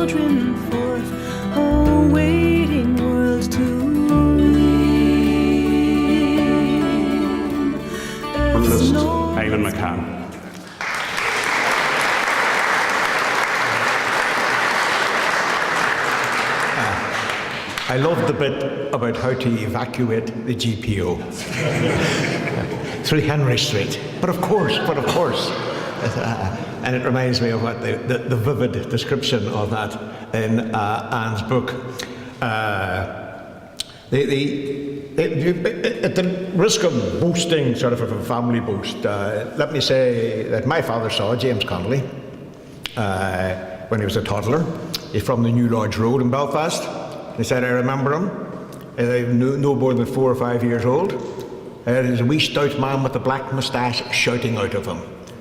children forth, oh, waiting worlds to weave. Journalist Eamon McCann. I love the bit about how to evacuate the GPO through Henry Street. But of course. And it reminds me of what the vivid description of that in Anne's book. At the risk of boasting, sort of a family boast, let me say that my father saw James Connolly when he was a toddler. He's from the New Lodge Road in Belfast. He said, I remember him. No more than 4 or 5 years old. There's a wee stout man with a black moustache shouting out of him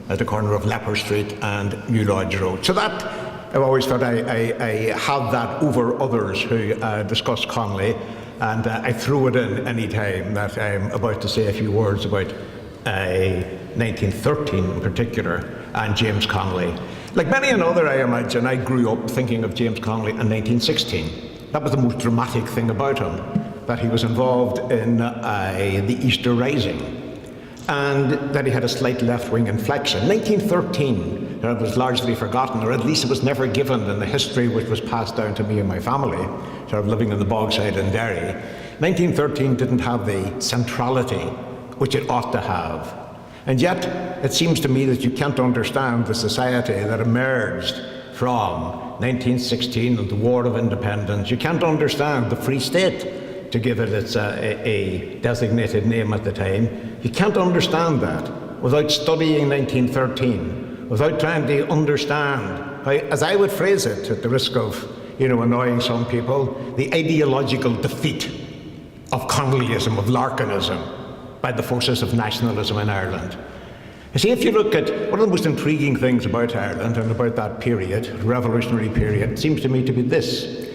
at the corner of Leper Street and New Lodge Road. So that, I've always thought I have that over others who discuss Connolly, and I throw it in any time that I'm about to say a few words about 1913 in particular, and James Connolly. Like many another, I imagine, I grew up thinking of James Connolly in 1916. That was the most dramatic thing about him, that he was involved in the Easter Rising, and that he had a slight left-wing inflection. 1913, that was largely forgotten, or at least it was never given in the history which was passed down to me and my family, sort of living in the Bogside in Derry. 1913 didn't have the centrality which it ought to have. And yet, it seems to me that you can't understand the society that emerged from 1916 and the War of Independence. You can't understand the Free State, to give it its a designated name at the time. You can't understand that without studying 1913, without trying to understand how, as I would phrase it, at the risk of annoying some people, the ideological defeat of Connollyism, of Larkinism, by the forces of nationalism in Ireland. You see, if you look at one of the most intriguing things about Ireland and about that period, revolutionary period, it seems to me to be this,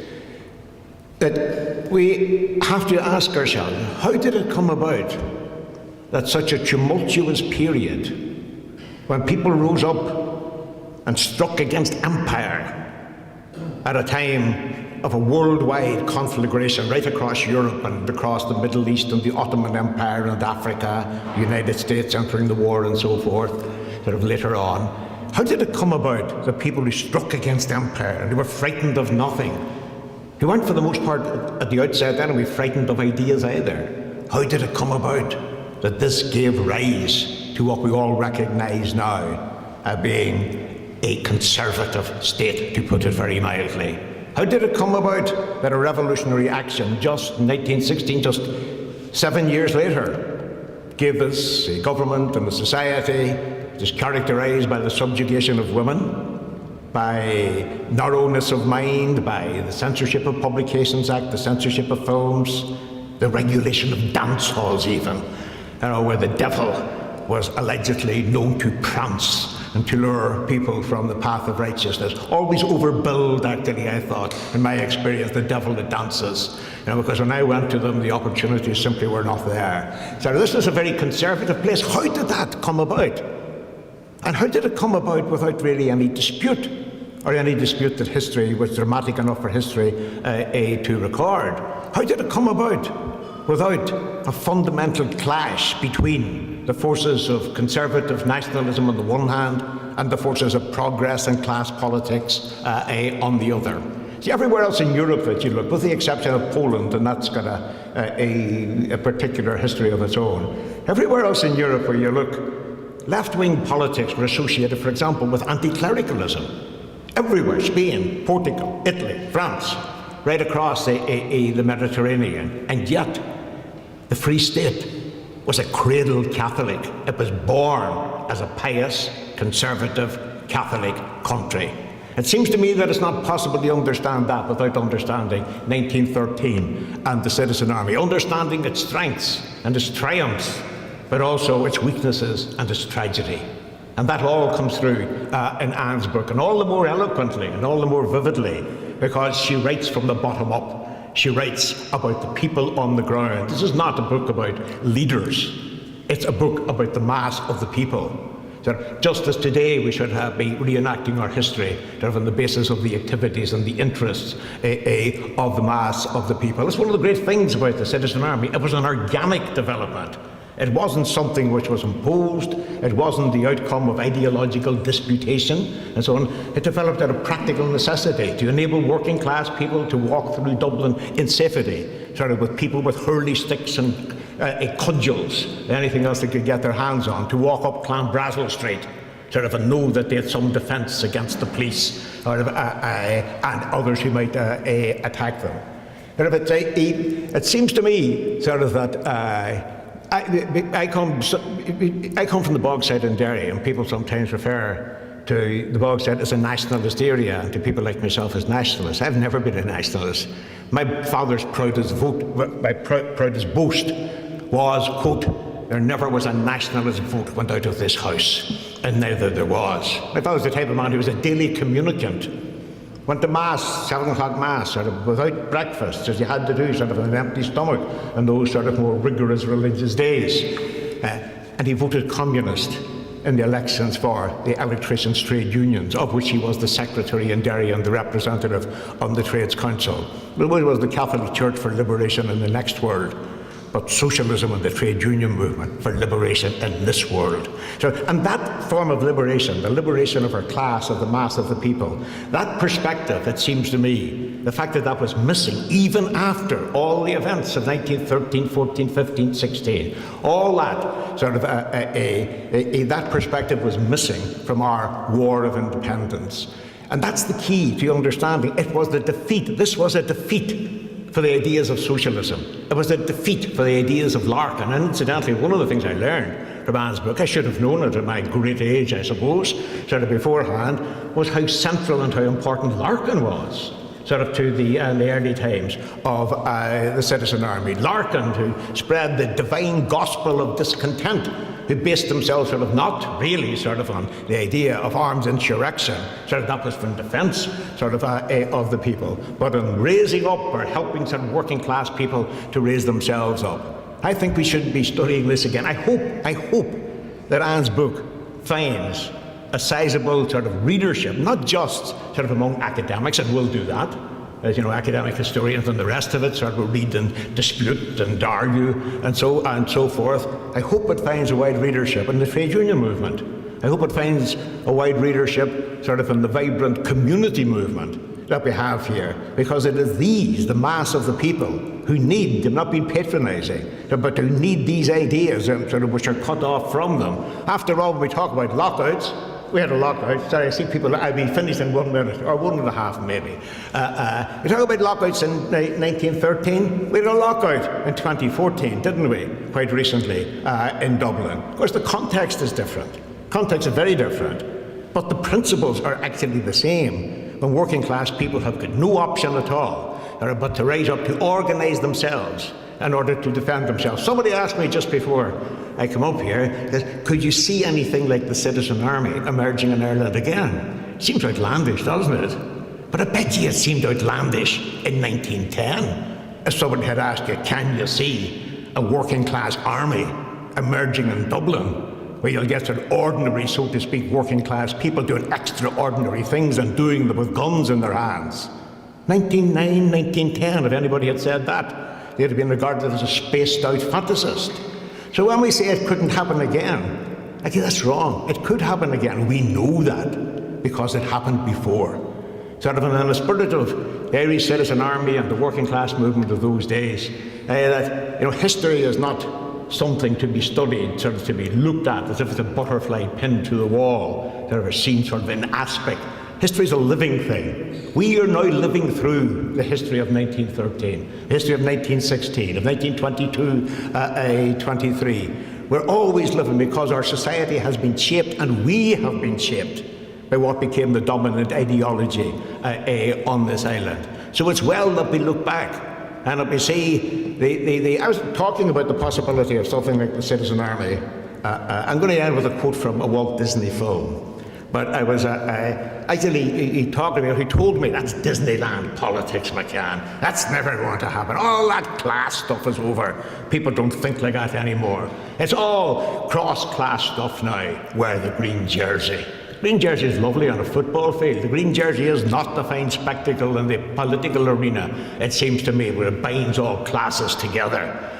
that we have to ask ourselves, how did it come about that such a tumultuous period, when people rose up and struck against empire at a time of a worldwide conflagration right across Europe and across the Middle East and the Ottoman Empire and Africa, the United States entering the war and so forth, sort of later on. How did it come about that people who struck against empire and who were frightened of nothing, who weren't for the most part at the outset anyway frightened of ideas either, how did it come about that this gave rise to what we all recognise now being a conservative state, to put it very mildly? How did it come about that a revolutionary action just in 1916, just 7 years later, gave us a government and a society that is characterised by the subjugation of women, by narrowness of mind, by the Censorship of Publications Act, the censorship of films, the regulation of dance halls even, where the devil was allegedly known to prance and to lure people from the path of righteousness. Always overbilled, actually, I thought, in my experience, the devil that dances. Because when I went to them, the opportunities simply were not there. So this was a very conservative place. How did that come about? And how did it come about without really any dispute, or any dispute that history was dramatic enough for history to record? How did it come about without a fundamental clash between the forces of conservative nationalism on the one hand and the forces of progress and class politics on the other? See, everywhere else in Europe that you look, with the exception of Poland, and that's got a particular history of its own, everywhere else in Europe where you look, left-wing politics were associated, for example, with anti-clericalism. Everywhere, Spain, Portugal, Italy, France, right across the Mediterranean. And yet, the Free State was a cradled Catholic. It was born as a pious, conservative, Catholic country. It seems to me that it's not possible to understand that without understanding 1913 and the Citizen Army, understanding its strengths and its triumphs, but also its weaknesses and its tragedy. And that all comes through in Anne's book, and all the more eloquently and all the more vividly, because she writes from the bottom up. She writes about the people on the ground. This is not a book about leaders. It's a book about the mass of the people. Just as today we should be reenacting our history on the basis of the activities and the interests of the mass of the people. That's one of the great things about the Citizen Army. It was an organic development. It wasn't something which was imposed. It wasn't the outcome of ideological disputation and so on. It developed out of practical necessity to enable working class people to walk through Dublin in safety, with people with hurley sticks and cudgels, anything else they could get their hands on, to walk up Clanbrassil Street, and know that they had some defence against the police and others who might attack them. It seems to me that I come from the Bogside in Derry, and people sometimes refer to the Bogside as a nationalist area, and to people like myself as nationalists. I've never been a nationalist. My father's proudest boast was, quote, "There never was a nationalist vote went out of this house," and neither there was. My father was the type of man who was a daily communicant. Went to Mass, 7 o'clock Mass, without breakfast, as you had to do, on an empty stomach, on those more rigorous religious days. And he voted communist in the elections for the electricians' trade unions, of which he was the secretary in Derry and the representative on the Trades Council. It was the Catholic Church for liberation in the next world, but socialism and the trade union movement for liberation in this world. And that form of liberation, the liberation of our class, of the mass of the people, that perspective, it seems to me, the fact that that was missing even after all the events of 1913, 14, 15, 16, all that that perspective was missing from our war of independence. And that's the key to understanding. It was the defeat. This was a defeat for the ideas of socialism. It was a defeat for the ideas of Larkin. And incidentally, one of the things I learned from Anne's book, I should have known it at my great age, I suppose, beforehand, was how central and how important Larkin was, to the early times of the Citizen Army. Larkin, who spread the divine gospel of discontent, who based themselves not really on the idea of armed insurrection, that was from defence of the people, but in raising up or helping working class people to raise themselves up. I think we should be studying this again. I hope that Anne's book finds a sizable readership, not just among academics, and will do that. As academic historians and the rest of it will read and dispute and argue and so forth. I hope it finds a wide readership in the trade union movement. I hope it finds a wide readership in the vibrant community movement that we have here, because it is these, the mass of the people, who need, they've not been patronising, but who need these ideas which are cut off from them. After all, when we talk about lockouts, we had a lockout. Sorry, I see people, I'll be finished in 1 minute, or 1.5 maybe. We talk about lockouts in 1913. We had a lockout in 2014, didn't we? Quite recently in Dublin. Of course, the context is different. Context is very different. But the principles are actually the same. When working class people have got no option at all, but to rise up, to organise themselves in order to defend themselves. Somebody asked me just before I come up here, could you see anything like the Citizen Army emerging in Ireland again? Seems outlandish, doesn't it? But I bet you it seemed outlandish in 1910. If somebody had asked you, can you see a working class army emerging in Dublin, where you'll get ordinary, so to speak, working class people doing extraordinary things and doing them with guns in their hands. 1909, 1910, if anybody had said that, they'd have been regarded as a spaced-out fantasist. So when we say it couldn't happen again, I think that's wrong. It could happen again. We know that because it happened before. In the spirit of the Irish Citizen Army and the working class movement of those days, that history is not something to be studied, to be looked at as if it's a butterfly pinned to the wall, seen in aspect. History is a living thing. We are now living through the history of 1913, the history of 1916, of 1922, 23. We're always living because our society has been shaped, and we have been shaped by what became the dominant ideology on this island. So it's well that we look back and that we see I was talking about the possibility of something like the Citizen Army. I'm going to end with a quote from a Walt Disney film. But I was Actually, he talked about, he told me that's Disneyland politics, McCann. That's never going to happen. All that class stuff is over. People don't think like that anymore. It's all cross-class stuff now. Wear the green jersey. Green jersey is lovely on a football field. The green jersey is not the fine spectacle in the political arena, it seems to me, where it binds all classes together.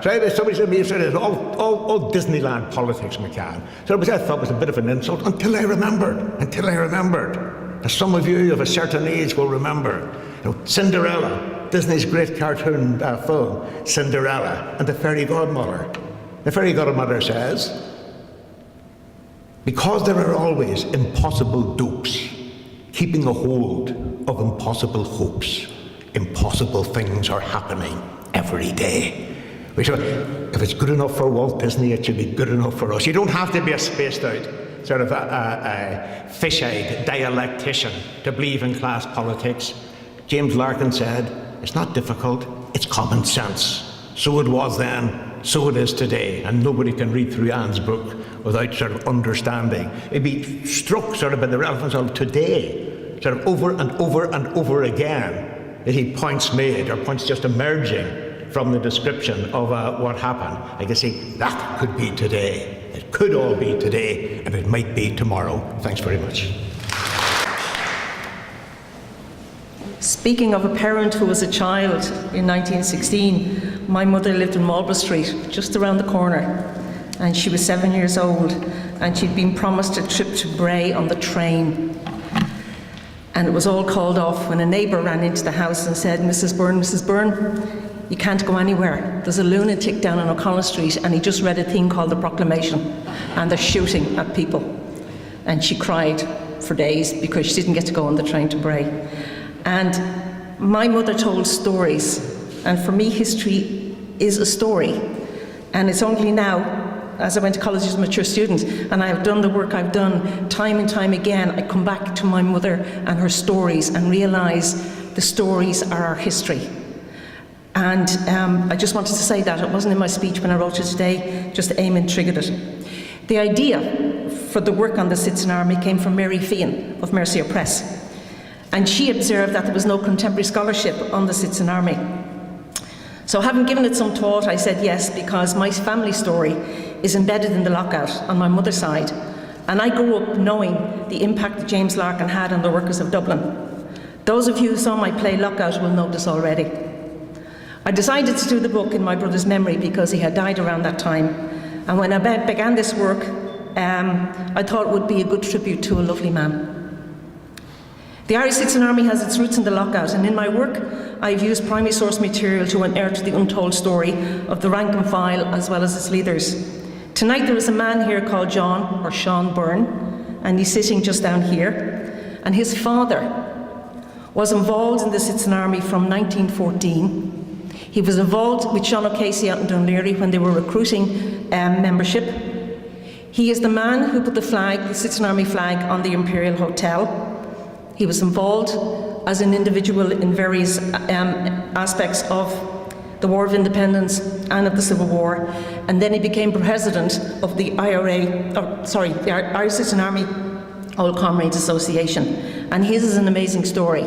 So somebody said to me, it's all Disneyland politics, McCann. So which I thought was a bit of an insult until I remembered. As some of you of a certain age will remember. Cinderella, Disney's great cartoon film, Cinderella, and the fairy godmother. The fairy godmother says, because there are always impossible dupes, keeping a hold of impossible hopes, impossible things are happening every day. If it's good enough for Walt Disney, it should be good enough for us. You don't have to be a spaced out, sort of a fish-eyed dialectician to believe in class politics. James Larkin said, it's not difficult, it's common sense. So it was then, so it is today, and nobody can read through Anne's book without sort of understanding. It'd be struck sort of by the relevance of today, sort of over and over and over again, that he points made, or points just emerging from the description of what happened. I can see that could be today. It could all be today, and it might be tomorrow. Thanks very much. Speaking of a parent who was a child in 1916, my mother lived in Marlborough Street, just around the corner, and she was 7 years old, and she'd been promised a trip to Bray on the train. And it was all called off when a neighbour ran into the house and said, Mrs. Byrne, you can't go anywhere. There's a lunatic down on O'Connell Street, and he just read a thing called the Proclamation, and they're shooting at people. And she cried for days because she didn't get to go on the train to Bray. And my mother told stories, and for me history is a story. And it's only now, as I went to college as a mature student, and I have done the work I've done time and time again, I come back to my mother and her stories and realise the stories are our history. And I just wanted to say that. It wasn't in my speech when I wrote it today, just Eamon triggered it. The idea for the work on the Citizen Army came from Mary Feehan of Mercier Press. And she observed that there was no contemporary scholarship on the Citizen Army. So having given it some thought, I said yes, because my family story is embedded in the lockout on my mother's side. And I grew up knowing the impact that James Larkin had on the workers of Dublin. Those of you who saw my play Lockout will know this already. I decided to do the book in my brother's memory because he had died around that time. And when I began this work, I thought it would be a good tribute to a lovely man. The Irish Citizen Army has its roots in the lockout, and in my work I've used primary source material to unearth the untold story of the rank and file as well as its leaders. Tonight there is a man here called John, or Sean Byrne, and he's sitting just down here. And his father was involved in the Citizen Army from 1914. He was involved with Sean O'Casey out in Dunleary when they were recruiting membership. He is the man who put the flag, the Citizen Army flag, on the Imperial Hotel. He was involved as an individual in various aspects of the War of Independence and of the Civil War, and then he became president of the the Irish Citizen Army Old Comrades Association, and his is an amazing story.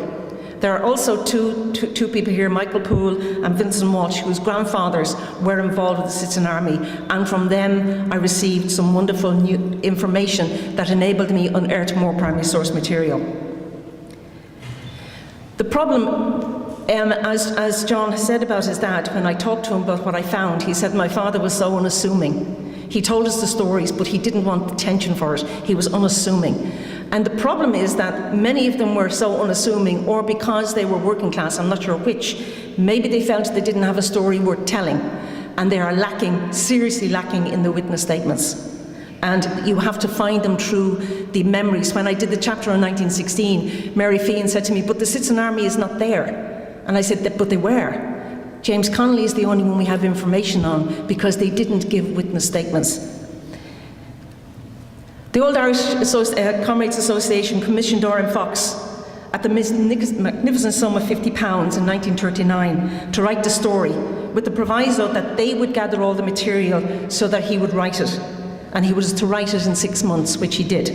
There are also two people here, Michael Poole and Vincent Walsh, whose grandfathers were involved with the Citizen Army, and from them I received some wonderful new information that enabled me to unearth more primary source material. The problem, as John said about his dad, when I talked to him about what I found, he said my father was so unassuming. He told us the stories, but he didn't want attention for it. He was unassuming. And the problem is that many of them were so unassuming, or because they were working class, I'm not sure which, maybe they felt they didn't have a story worth telling, and they are lacking, seriously lacking in the witness statements. And you have to find them through the memories. When I did the chapter on 1916, Mary Feehan said to me, but the Citizen Army is not there. And I said, but they were. James Connolly is the only one we have information on because they didn't give witness statements. The Old Irish Comrades Association commissioned Oren Fox at the magnificent sum of £50 in 1939 to write the story, with the proviso that they would gather all the material so that he would write it. And he was to write it in 6 months, which he did.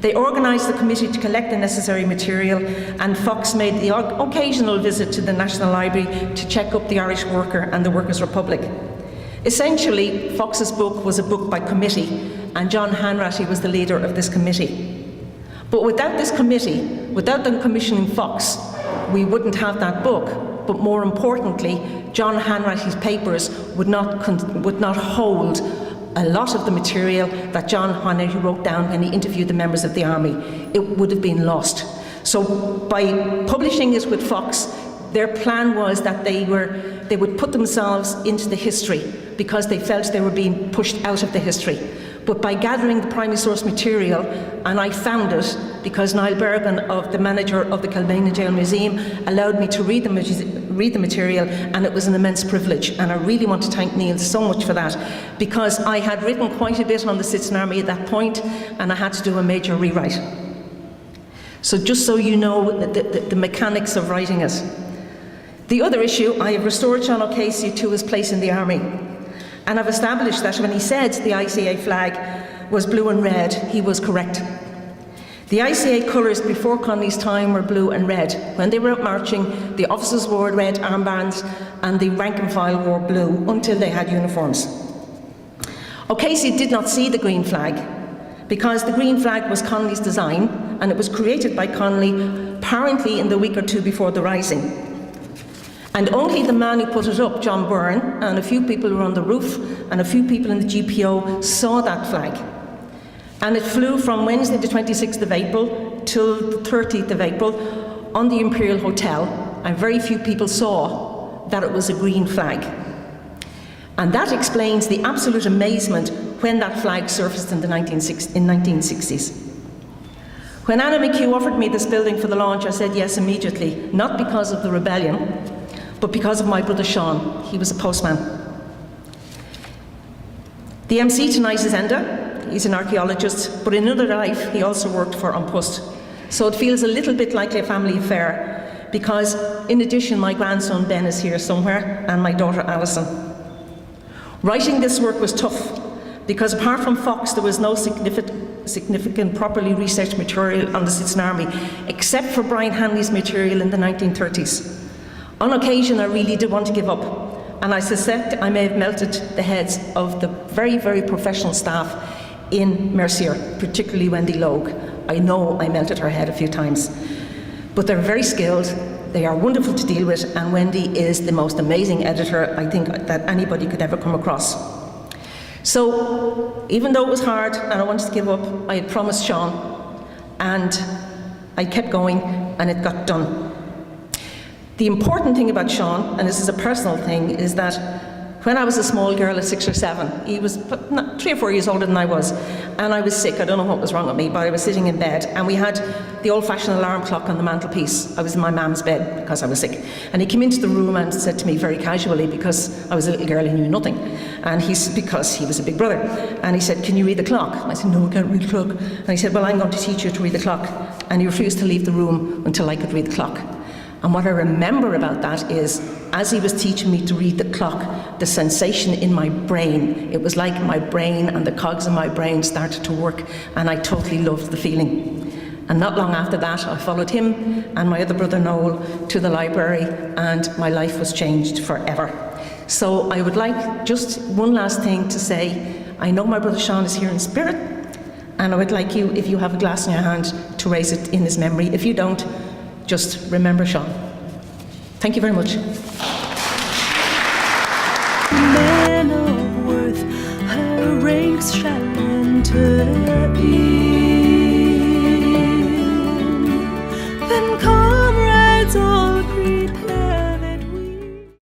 They organised the committee to collect the necessary material, and Fox made the occasional visit to the National Library to check up the Irish Worker and the Workers' Republic. Essentially, Fox's book was a book by committee, and John Hanratty was the leader of this committee. But without this committee, without them commissioning Fox, we wouldn't have that book. But more importantly, John Hanratty's papers would not hold a lot of the material that John Hanratty wrote down when he interviewed the members of the army. It would have been lost. So by publishing it with Fox, their plan was that they would put themselves into the history because they felt they were being pushed out of the history. But by gathering the primary source material, and I found it because Niall Bergin, the manager of the Kilmainham Jail Museum, allowed me to read the material, and it was an immense privilege. And I really want to thank Neil so much for that, because I had written quite a bit on the Citizen Army at that point, and I had to do a major rewrite. So just so you know the mechanics of writing it. The other issue, I have restored Sean O'Casey to his place in the army. And I've established that when he said the ICA flag was blue and red, he was correct. The ICA colours before Connolly's time were blue and red. When they were out marching, the officers wore red armbands and the rank and file wore blue until they had uniforms. O'Casey did not see the green flag because the green flag was Connolly's design, and it was created by Connolly apparently in the week or two before the rising. And only the man who put it up, John Byrne, and a few people who were on the roof, and a few people in the GPO saw that flag. And it flew from Wednesday the 26th of April till the 30th of April on the Imperial Hotel, and very few people saw that it was a green flag. And that explains the absolute amazement when that flag surfaced in the 1960s. When Anna McHugh offered me this building for the launch, I said yes immediately, not because of the rebellion, but because of my brother Sean. He was a postman. The MC tonight is Enda. He's an archaeologist, but in another life he also worked for An Post. So it feels a little bit like a family affair, because in addition my grandson Ben is here somewhere, and my daughter Alison. Writing this work was tough, because apart from Fox there was no significant properly researched material on the Citizen Army, except for Brian Hanley's material in the 1930s. On occasion, I really did want to give up, and I suspect I may have melted the heads of the very, very professional staff in Mercier, particularly Wendy Logue. I know I melted her head a few times. But they're very skilled, they are wonderful to deal with, and Wendy is the most amazing editor I think that anybody could ever come across. So, even though it was hard and I wanted to give up, I had promised Sean, and I kept going, and it got done. The important thing about Sean, and this is a personal thing, is that when I was a small girl at 6 or 7, he was 3 or 4 years older than I was, and I was sick. I don't know what was wrong with me, but I was sitting in bed, and we had the old-fashioned alarm clock on the mantelpiece. I was in my mum's bed because I was sick, and he came into the room and said to me very casually, because I was a little girl and knew nothing, and because he was a big brother, and he said, "Can you read the clock?" I said, "No, I can't read the clock." And he said, "Well, I'm going to teach you to read the clock," and he refused to leave the room until I could read the clock. And what I remember about that is, as he was teaching me to read the clock, the sensation in my brain, it was like my brain and the cogs in my brain started to work, and I totally loved the feeling. And not long after that, I followed him and my other brother Noel to the library, and my life was changed forever. So I would like just one last thing to say. I know my brother Sean is here in spirit, and I would like you, if you have a glass in your hand, to raise it in his memory. If you don't, just remember Sean. Thank you very much. Man of worth, her ranks shall enter in.